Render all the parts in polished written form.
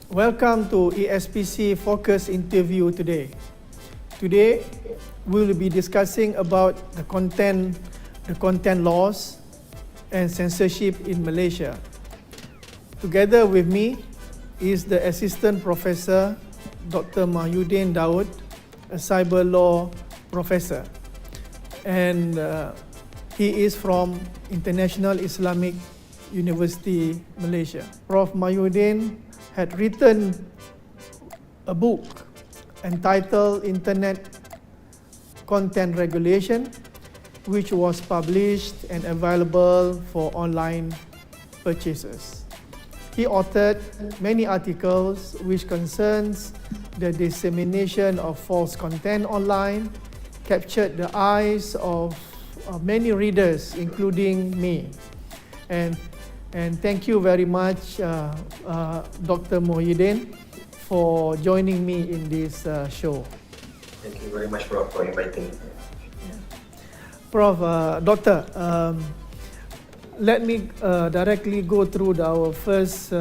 Welcome to ESPC Focus interview today. Today, we will be discussing about the content laws and censorship in Malaysia. Together with me is the Assistant Professor, Dr. Mahyudin Daud, a cyber law professor. And he is from International Islamic University, Malaysia. Prof. Mahyudin had written a book entitled Internet Content Regulation, which was published and available for online purchases. He authored many articles which concerns the dissemination of false content online, captured the eyes of many readers, including me. And thank you very much, Dr. Mahyudin, for joining me in this show. Thank you very much, Prof, for inviting me. Prof, Doctor, let me directly go through our first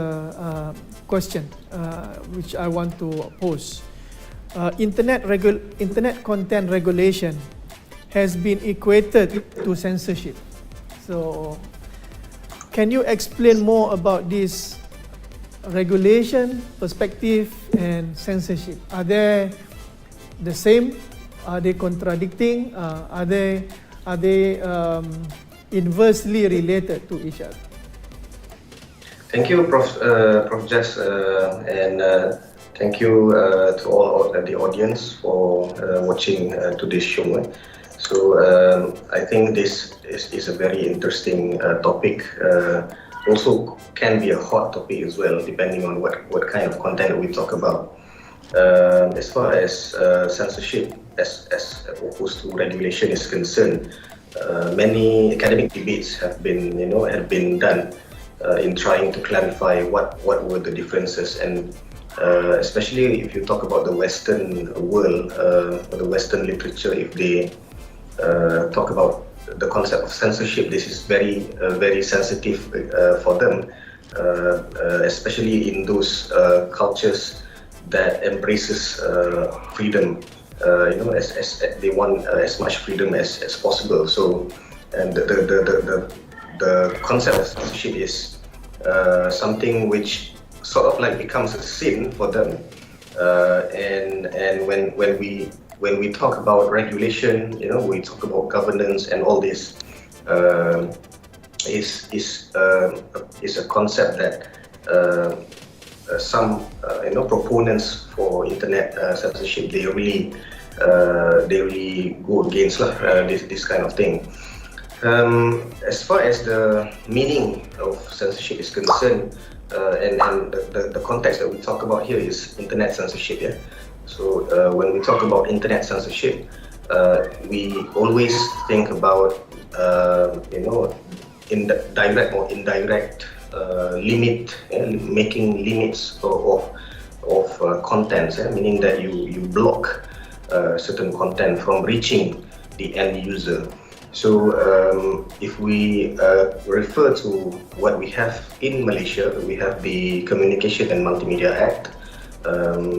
question, which I want to pose. Internet content regulation has been equated to censorship. So, can you explain more about this regulation, perspective, and censorship? Are they the same? Are they contradicting? Are they inversely related to each other? Thank you, Prof. Jess, and thank you to all the audience for watching today's show. So I think this is a very interesting topic. Also can be a hot topic as well, depending on what kind of content we talk about. As far as censorship as opposed to regulation is concerned, many academic debates have been done in trying to clarify what were the differences, and especially if you talk about the Western world or the Western literature, if they talk about the concept of censorship, this is very sensitive for them, especially in those cultures that embraces freedom. As they want as much freedom as possible. So, and the concept of censorship is something which sort of like becomes a sin for them. And when we talk about regulation, we talk about governance and all this, is a concept that some proponents for internet censorship, they really go against this kind of thing. As far as the meaning of censorship is concerned, and the context that we talk about here is internet censorship. Yeah. So when we talk about internet censorship, we always think about in direct or indirect making limits of contents, meaning that you block certain content from reaching the end user. So if we refer to what we have in Malaysia, we have the Communication and Multimedia Act.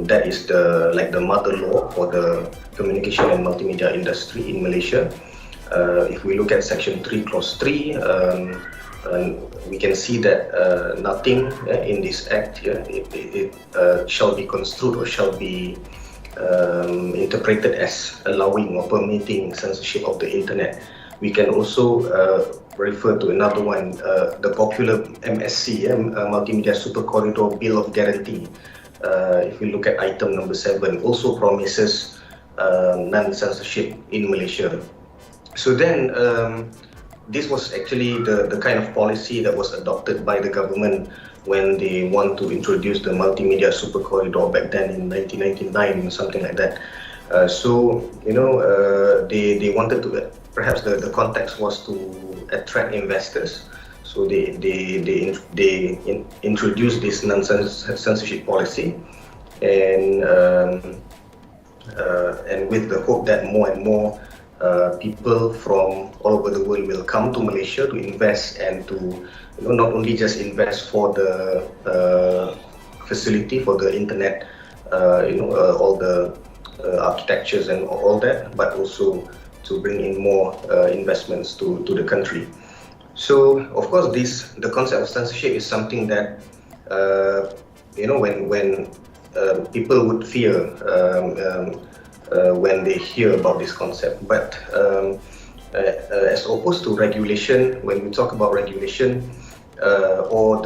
That is the mother law for the communication and multimedia industry in Malaysia. If we look at Section 3, Clause 3, we can see that nothing in this act it shall be construed or shall be interpreted as allowing or permitting censorship of the internet. We can also refer to another one, the popular MSC, Multimedia Super Corridor Bill of Guarantee. If we look at item number 7, also promises non-censorship in Malaysia. So then, this was actually the kind of policy that was adopted by the government when they want to introduce the multimedia super corridor back then in 1999, something like that. They wanted to, perhaps the context was to attract investors. So they introduced this non-censorship policy, and with the hope that more and more people from all over the world will come to Malaysia to invest and to not only just invest for facility for the internet, all the architectures and all that, but also to bring in more investments to the country. So, of course, the concept of censorship is something that when people would fear when they hear about this concept. But as opposed to regulation, when we talk about regulation, before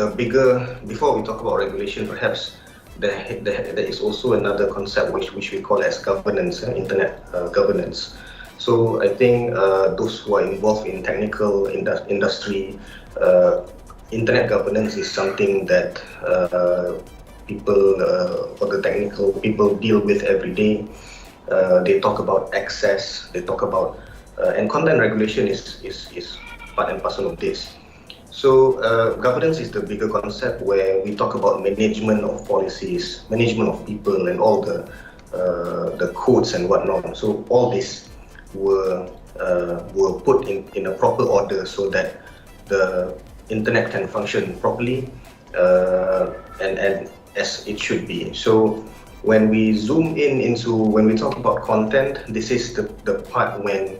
we talk about regulation, perhaps there is also another concept which we call as governance, internet governance. So I think those who are involved in technical industry, internet governance is something that people or the technical people deal with every day. They talk about access, they talk about, and content regulation is part and parcel of this. So governance is the bigger concept where we talk about management of policies, management of people, and all the codes and whatnot. So all this were put in a proper order so that the internet can function properly and as it should be. So when we zoom when we talk about content, this is the part when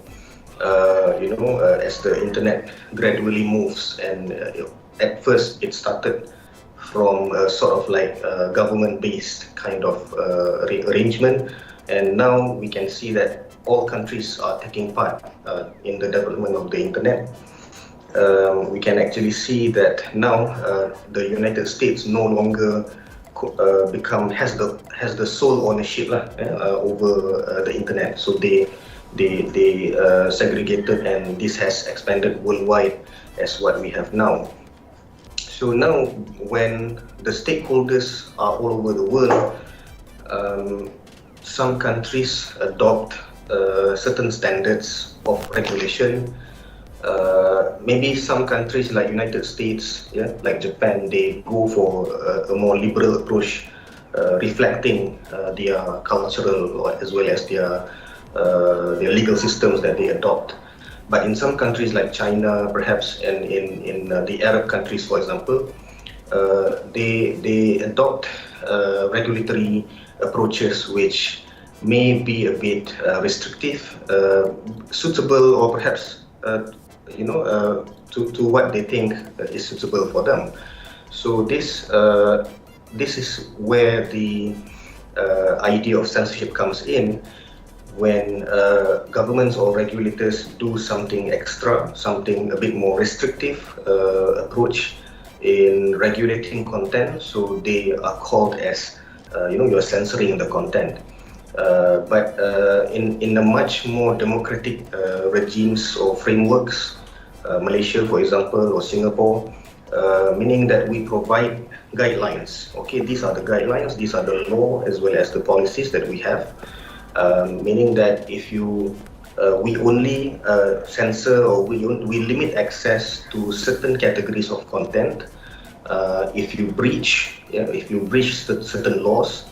as the internet gradually moves, and at first it started from a sort of like a government-based kind of arrangement, and now we can see that all countries are taking part in the development of the internet. We can actually see that now the United States no longer has the sole ownership over the internet. So they segregated, and this has expanded worldwide as what we have now. So now when the stakeholders are all over the world, some countries adopt certain standards of regulation. Maybe some countries like United States, like Japan, they go for a more liberal approach, reflecting their cultural as well as their legal systems that they adopt. But in some countries like China, perhaps, and in the Arab countries, for example, they adopt regulatory approaches which may be a bit restrictive, suitable, or perhaps to what they think is suitable for them. So this is where the idea of censorship comes in, when governments or regulators do something extra, something a bit more restrictive approach in regulating content. So they are called as you're censoring the content. But in a much more democratic regimes or frameworks, Malaysia, for example, or Singapore, meaning that we provide guidelines. Okay, these are the guidelines, these are the law as well as the policies that we have. Meaning that if we only censor, or we limit access to certain categories of content. If you breach certain laws,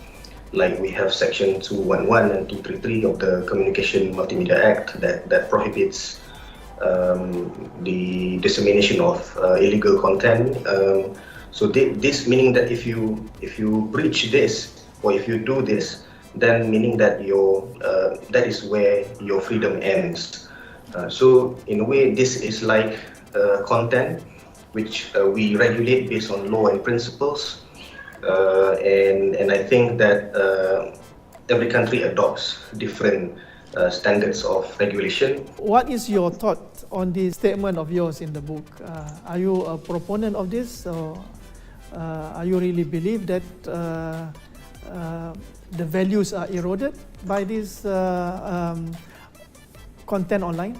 like we have Section 211 and 233 of the Communication Multimedia Act that prohibits the dissemination of illegal content. So this meaning that if you breach this, or if you do this, then meaning that that is where your freedom ends. So in a way, this is like content which we regulate based on law and principles. And I think that every country adopts different standards of regulation. What is your thought on this statement of yours in the book? Are you a proponent of this, or are you really believe that the values are eroded by this content online?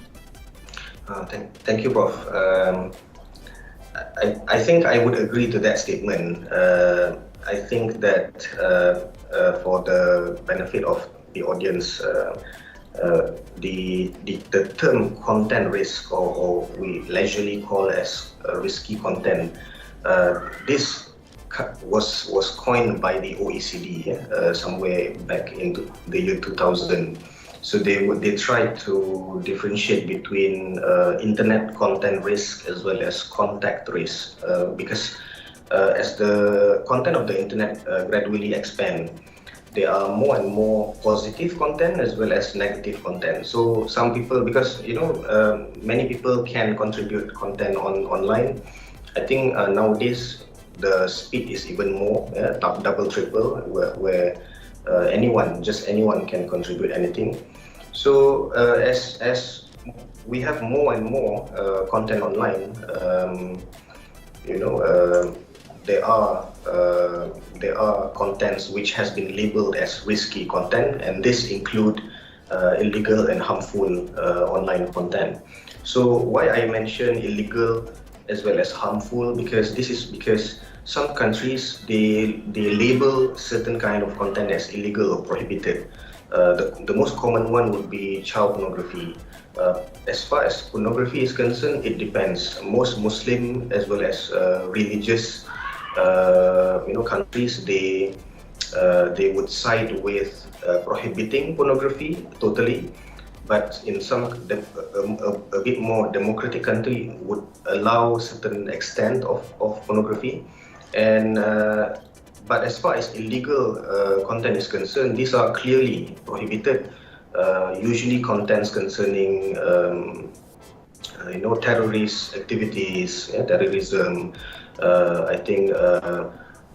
Thank you, Prof. I think I would agree to that statement. I think that for the benefit of the audience, the term content risk, or we leisurely call as risky content, this was coined by the OECD somewhere back in the year 2000. So they tried to differentiate between internet content risk as well as contact risk, because as the content of the internet gradually expand, there are more and more positive content as well as negative content. So some people, because many people can contribute content online. I think nowadays the speed is even more, double, triple, where just anyone can contribute anything. So as we have more and more content online, you know, there are contents which has been labeled as risky content, and this include illegal and harmful online content. So why I mention illegal as well as harmful, because some countries they label certain kind of content as illegal or prohibited. The most common one would be child pornography. As far as pornography is concerned, it depends. Most Muslim as well as religious, countries, they would side with prohibiting pornography totally. But in some a bit more democratic country would allow certain extent of pornography, and but as far as illegal content is concerned, these are clearly prohibited. Usually contents concerning terrorist activities, terrorism. I think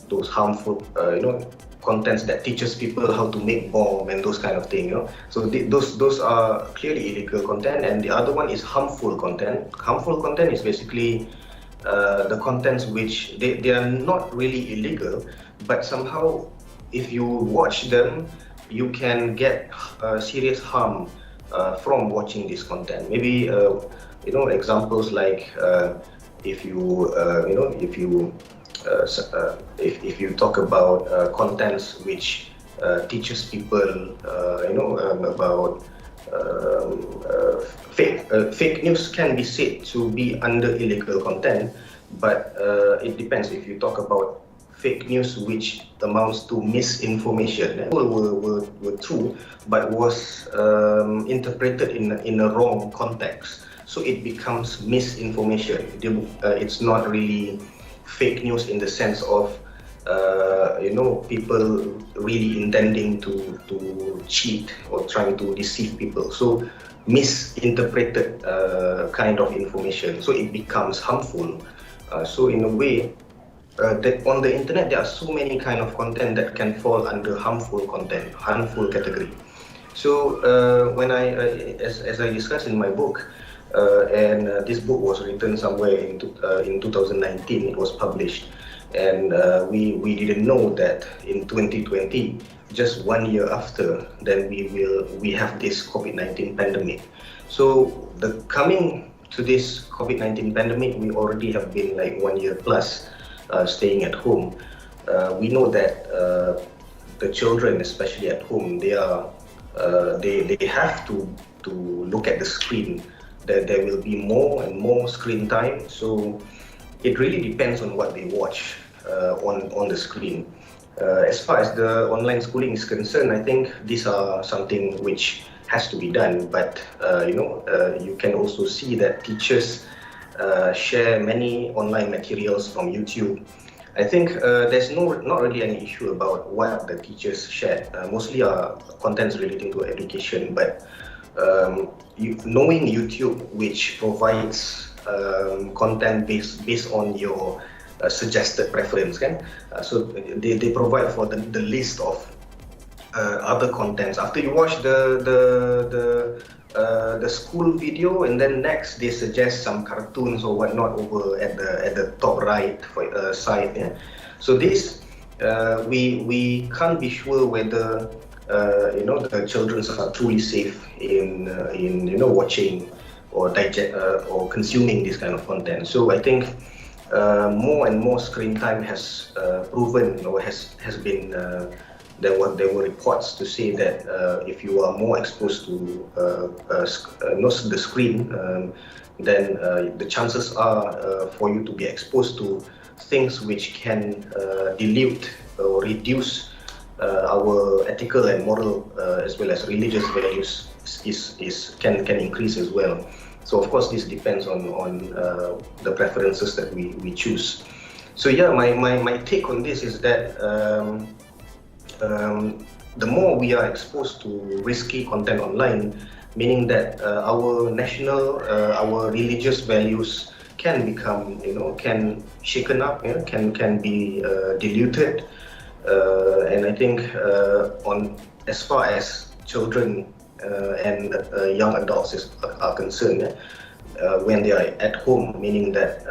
those harmful contents that teaches people how to make bomb and those kind of thing. So those are clearly illegal content, and the other one is harmful content. Harmful content is basically the contents which they are not really illegal, but somehow if you watch them, you can get serious harm from watching this content. Maybe examples like if you talk about contents which teaches people about fake news can be said to be under illegal content, but it depends. If you talk about fake news which amounts to misinformation, were true but was interpreted in a wrong context, so it becomes misinformation. It's not really fake news in the sense of people really intending to cheat or trying to deceive people. So misinterpreted kind of information, so it becomes harmful. So in a way, on the internet there are so many kind of content that can fall under harmful content, harmful category. So when as I discussed in my book, and this book was written somewhere in 2019, it was published, and we didn't know that in 2020, just 1 year after, then we have this COVID-19 pandemic. So the coming to this COVID-19 pandemic, we already have been like 1 year plus staying at home. We know that the children, especially at home, they have to look at the screen. There will be more and more screen time, so it really depends on what they watch on the screen. As far as the online schooling is concerned, I think these are something which has to be done, but you can also see that teachers share many online materials from YouTube. I think there's not really any issue about what the teachers share. Mostly are contents relating to education, but knowing YouTube, which provides content based on your suggested preference, so they provide for the list of other contents. After you watch the school video, and then next they suggest some cartoons or whatnot over at the top right side. So this we can't be sure whether the children are truly safe in watching or or consuming this kind of content. So I think more and more screen time has proven, or has been. There were reports to say that if you are more exposed to the screen, then the chances are for you to be exposed to things which can dilute or reduce our ethical and moral as well as religious values can increase as well. So of course this depends on the preferences that we choose. So yeah, my take on this is that the more we are exposed to risky content online, meaning that our national, our religious values can become, can shaken up, can be diluted, and I think on as far as children and young adults are concerned, when they are at home, meaning that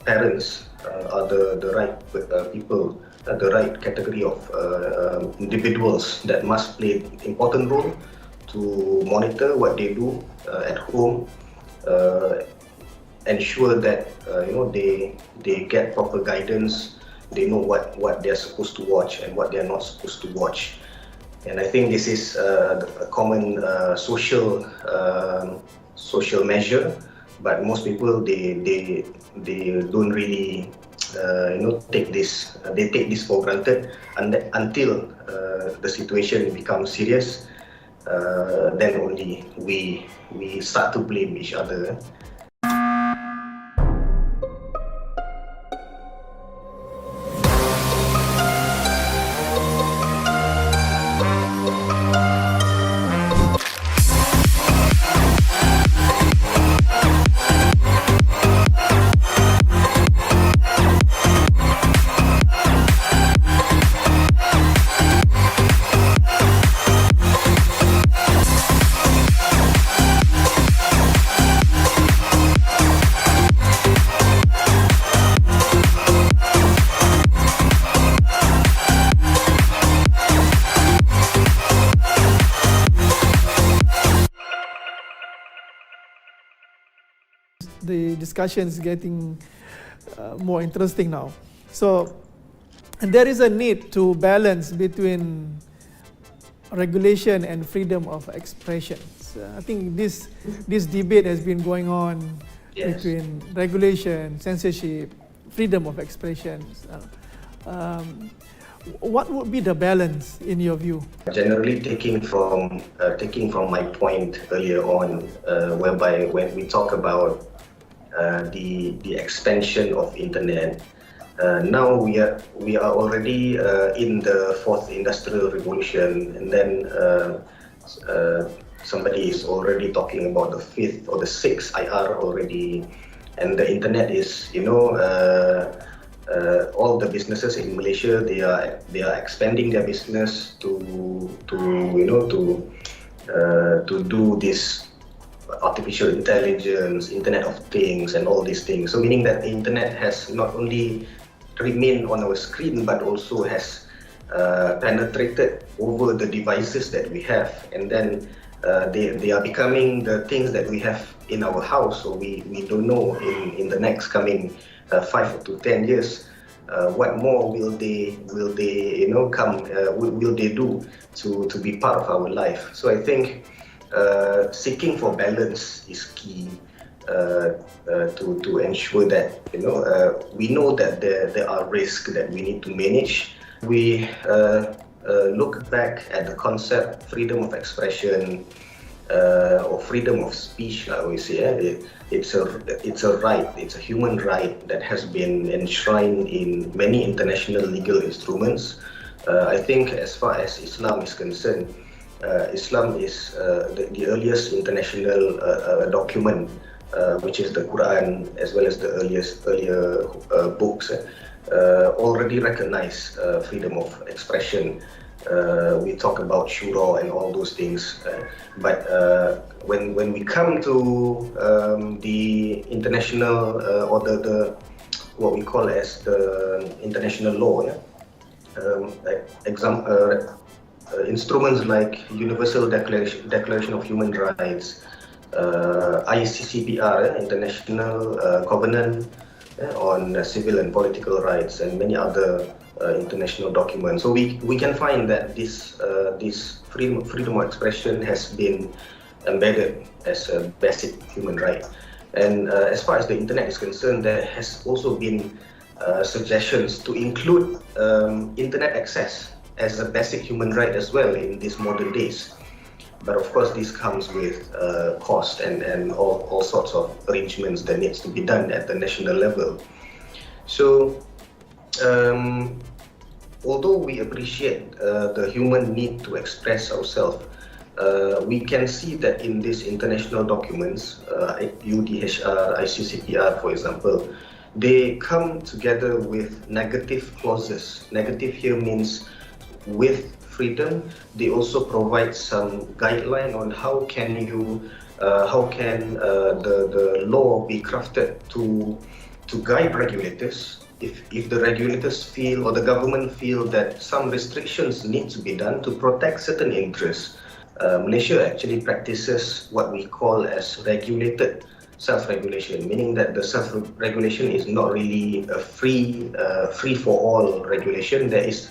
parents are the right people, the right category of individuals that must play an important role to monitor what they do at home, uh, ensure that they get proper guidance, they know what they're supposed to watch and what they're not supposed to watch. And I think this is a common social measure, but most people they don't really take this they take this for granted, and until the situation becomes serious, then only we start to blame each other. The discussion is getting more interesting now. So, and there is a need to balance between regulation and freedom of expression. I think this debate has been going on between regulation, censorship, freedom of expression. What would be the balance in your view? Generally, taking from my point earlier on, whereby when we talk about the expansion of internet, now we are already in the fourth industrial revolution, and then somebody is already talking about the fifth or the sixth IR already, and the internet is all the businesses in Malaysia, they are expanding their business to do this artificial intelligence, Internet of Things, and all these things. So meaning that the internet has not only remained on our screen, but also has penetrated over the devices that we have, and then they are becoming the things that we have in our house. So we don't know in the next coming 5 to 10 years what more will they do to be part of our life. So I think seeking for balance is key to ensure that we know that there are risks that we need to manage. We look back at the concept freedom of expression or freedom of speech, I always say. It's a right, it's a human right that has been enshrined in many international legal instruments. I think as far as Islam is concerned, Islam is the earliest international document, which is the Quran, as well as the earlier books, already recognize freedom of expression. We talk about shura and all those things, but when we come to the international or the what we call as the international law, instruments like Universal Declaration of Human Rights, ICCPR, International Covenant on Civil and Political Rights, and many other international documents. So we can find that this freedom of expression has been embedded as a basic human right. And as far as the internet is concerned, there has also been suggestions to include internet access as a basic human right as well in these modern days. But of course, this comes with cost and all sorts of arrangements that needs to be done at the national level. So, um, although we appreciate the human need to express ourselves, we can see that in these international documents, UDHR, ICCPR, for example, they come together with negative clauses. Negative here means with freedom, they also provide some guideline on how can the law be crafted to guide regulators if the regulators feel or the government feel that some restrictions need to be done to protect certain interests. Malaysia actually practices what we call as regulated self-regulation, meaning that the self-regulation is not really a free-for-all regulation. There is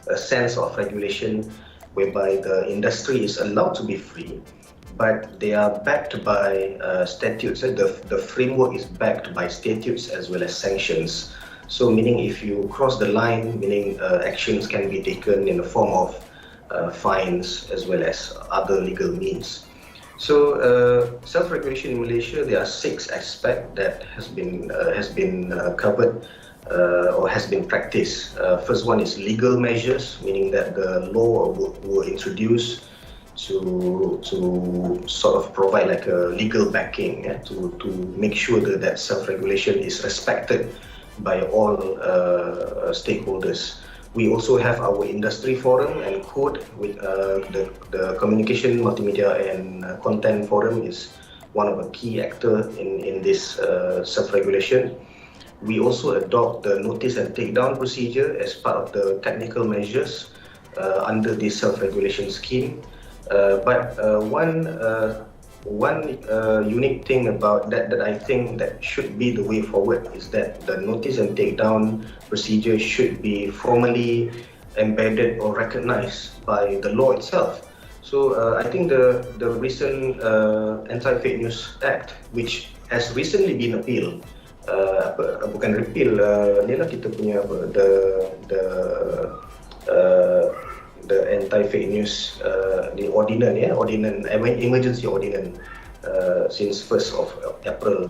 a sense of regulation whereby the industry is allowed to be free, but they are backed by statutes. The framework is backed by statutes as well as sanctions. So meaning if you cross the line, meaning actions can be taken in the form of fines as well as other legal means. So self-regulation in Malaysia, there are 6 aspects that has been covered or has been practiced. First one is legal measures, meaning that the law will introduce to sort of provide like a legal backing, to make sure that self-regulation is respected by all stakeholders. We also have our industry forum and code with the communication, multimedia and content forum is one of the key actors in this self-regulation. We also adopt the notice and takedown procedure as part of the technical measures under this self-regulation scheme. But one unique thing about that I think that should be the way forward is that the notice and takedown procedure should be formally embedded or recognized by the law itself. So I think the recent Anti-Fake News Act, which has recently been appealed, bukan repeal, ni lah kita punya apa, the anti-fake news, the ordinance, emergency ordinance, since 1st of April,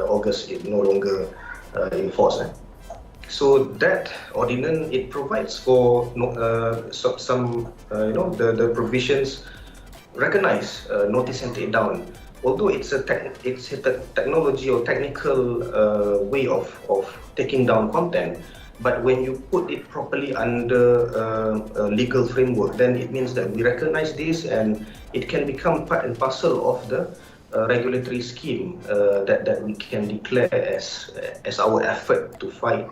August, it no longer in force. So that ordinance, it provides for some, the provisions recognize notice and take down. Although it's a technology or technical way of taking down content, but when you put it properly under a legal framework, then it means that we recognize this and it can become part and parcel of the regulatory scheme that we can declare as our effort to fight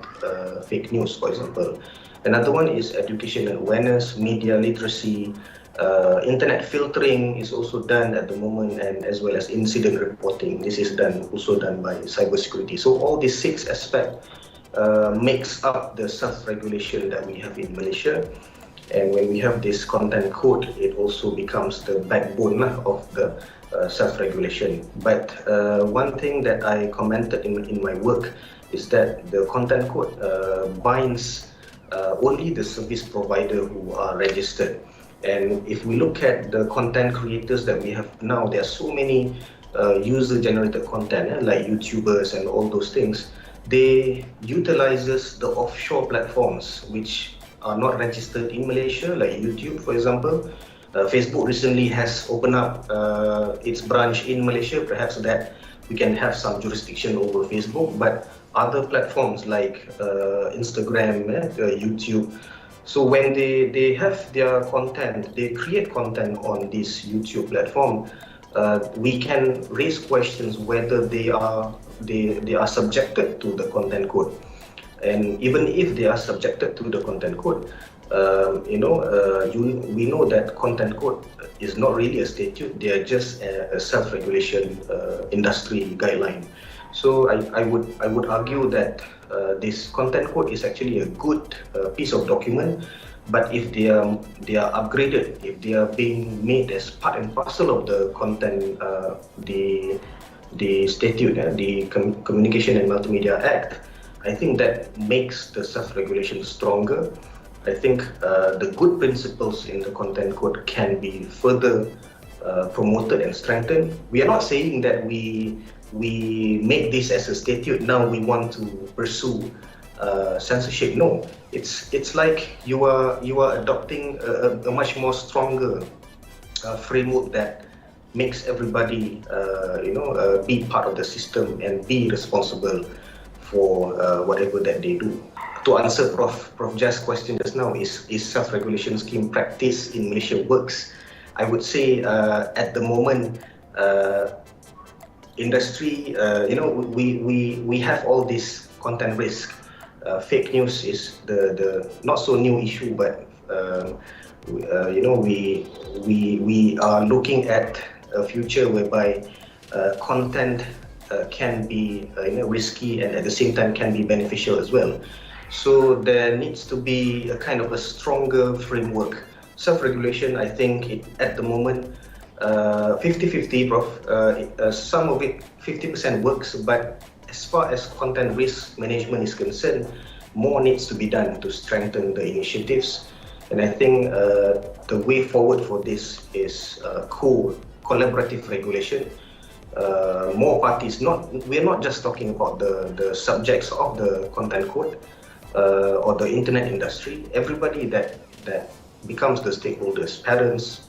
fake news, for example. Another one is education and awareness, media literacy, internet filtering is also done at the moment, and as well as incident reporting. This is also done by cybersecurity. So all these 6 aspects makes up the self-regulation that we have in Malaysia. And when we have this content code, it also becomes the backbone of the self-regulation. But one thing that I commented in my work is that the content code binds only the service provider who are registered. And if we look at the content creators that we have now, there are so many user-generated content, like YouTubers and all those things. They utilizes the offshore platforms which are not registered in Malaysia, like YouTube, for example. Facebook recently has opened up its branch in Malaysia. Perhaps that we can have some jurisdiction over Facebook, but other platforms like Instagram, YouTube. So when they have their content, they create content on this YouTube platform, we can raise questions whether they are subjected to the content code. And even if they are subjected to the content code, we know that content code is not really a statute, they are just a self-regulation industry guideline. So I would argue that this content code is actually a good piece of document, but if they are upgraded, if they are being made as part and parcel of the content, the statute, the Communication and Multimedia Act, I think that makes the self-regulation stronger. I think the good principles in the content code can be further promoted and strengthened. We are not saying that we make this as a statute. Now we want to pursue censorship. No, it's like you are adopting a much more stronger framework that makes everybody be part of the system and be responsible for whatever that they do. To answer Prof. Jaz's question just now, is self-regulation scheme practice in Malaysia works? I would say at the moment, industry, we have all this content risk. Fake news is the not so new issue, but we are looking at a future whereby content can be risky and at the same time can be beneficial as well. So there needs to be a kind of a stronger framework. Self-regulation, I think at the moment, 50-50, Prof. Some of it, 50% works, but as far as content risk management is concerned, more needs to be done to strengthen the initiatives. And I think the way forward for this is collaborative regulation. More parties, we're not just talking about the subjects of the content code or the internet industry. Everybody that becomes the stakeholders, parents,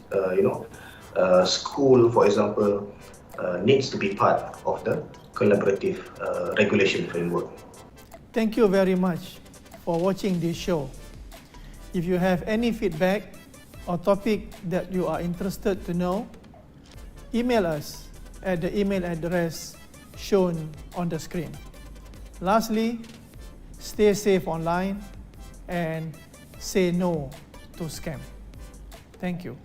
school, for example, needs to be part of the collaborative regulation framework. Thank you very much for watching this show. If you have any feedback or topic that you are interested to know, email us at the email address shown on the screen. Lastly, stay safe online and say no to scam. Thank you.